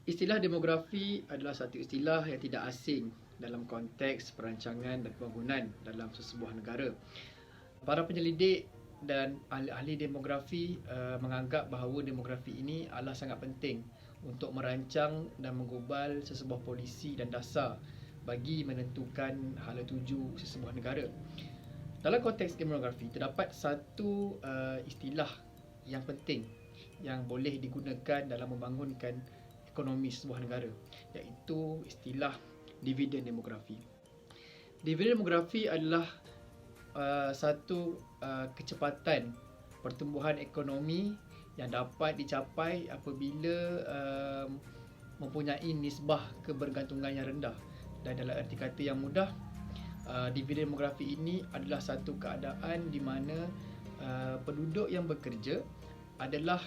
Istilah demografi adalah satu istilah yang tidak asing dalam konteks perancangan dan pembangunan dalam sesebuah negara. Para penyelidik dan ahli-ahli demografi menganggap bahawa demografi ini adalah sangat penting untuk merancang dan menggubal sesebuah polisi dan dasar bagi menentukan hala tuju sesebuah negara. Dalam konteks demografi, terdapat satu istilah yang penting yang boleh digunakan dalam membangunkan ekonomi sebuah negara, iaitu istilah dividen demografi. Dividen demografi adalah satu kecepatan pertumbuhan ekonomi yang dapat dicapai apabila mempunyai nisbah kebergantungan yang rendah. Dan dalam arti kata yang mudah, dividen demografi ini adalah satu keadaan di mana penduduk yang bekerja adalah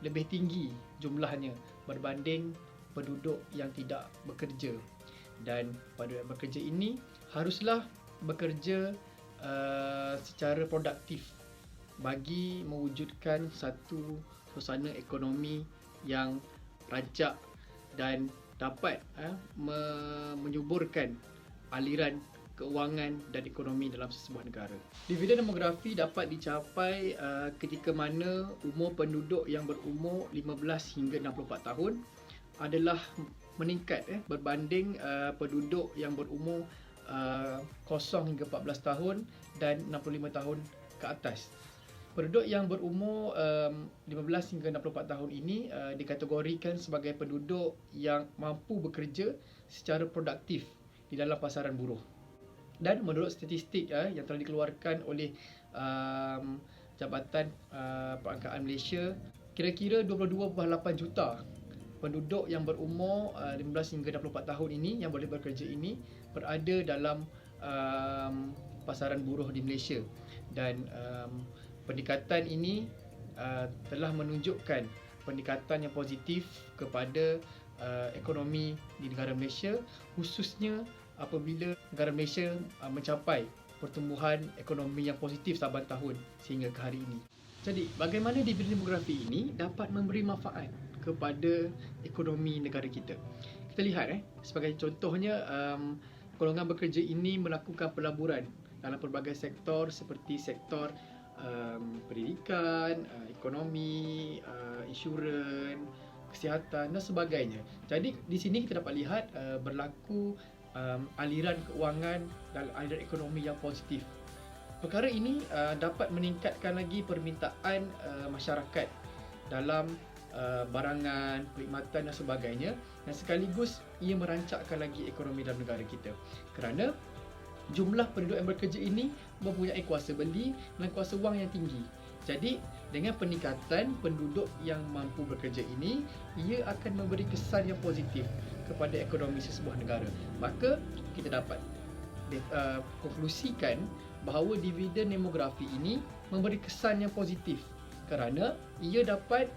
lebih tinggi jumlahnya berbanding penduduk yang tidak bekerja. Dan penduduk yang bekerja ini haruslah bekerja secara produktif bagi mewujudkan satu suasana ekonomi yang rancak dan dapat menyuburkan aliran keuangan dan ekonomi dalam sesebuah negara. Dividen demografi dapat dicapai ketika mana umur penduduk yang berumur 15 hingga 64 tahun adalah meningkat berbanding penduduk yang berumur 0 hingga 14 tahun dan 65 tahun ke atas. Penduduk yang berumur 15 hingga 64 tahun ini dikategorikan sebagai penduduk yang mampu bekerja secara produktif di dalam pasaran buruh. Dan menurut statistik yang telah dikeluarkan oleh Jabatan Perangkaan Malaysia, kira-kira 22.8 juta penduduk yang berumur 15 hingga 64 tahun ini yang boleh bekerja ini berada dalam pasaran buruh di Malaysia. Dan pendekatan ini telah menunjukkan pendekatan yang positif kepada ekonomi di negara Malaysia, khususnya apabila negara Malaysia mencapai pertumbuhan ekonomi yang positif saban tahun sehingga ke hari ini. Jadi, bagaimana dividen demografi ini dapat memberi manfaat kepada ekonomi negara kita? Kita lihat sebagai contohnya, golongan bekerja ini melakukan pelaburan dalam pelbagai sektor seperti sektor pendidikan, ekonomi, insurans, kesihatan dan sebagainya. Jadi di sini kita dapat lihat berlaku aliran keuangan dan aliran ekonomi yang positif. Perkara ini dapat meningkatkan lagi permintaan masyarakat dalam barangan, perkhidmatan dan sebagainya, dan sekaligus ia merancakkan lagi ekonomi dalam negara kita. Kerana jumlah penduduk yang bekerja ini mempunyai kuasa beli dan kuasa wang yang tinggi. Jadi dengan peningkatan penduduk yang mampu bekerja ini, ia akan memberi kesan yang positif kepada ekonomi sesebuah negara. Maka kita dapat konklusikan bahawa dividen demografi ini memberi kesan yang positif kerana ia dapat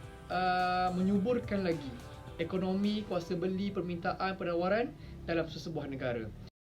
menyuburkan lagi ekonomi, kuasa beli, permintaan, penawaran dalam sesebuah negara.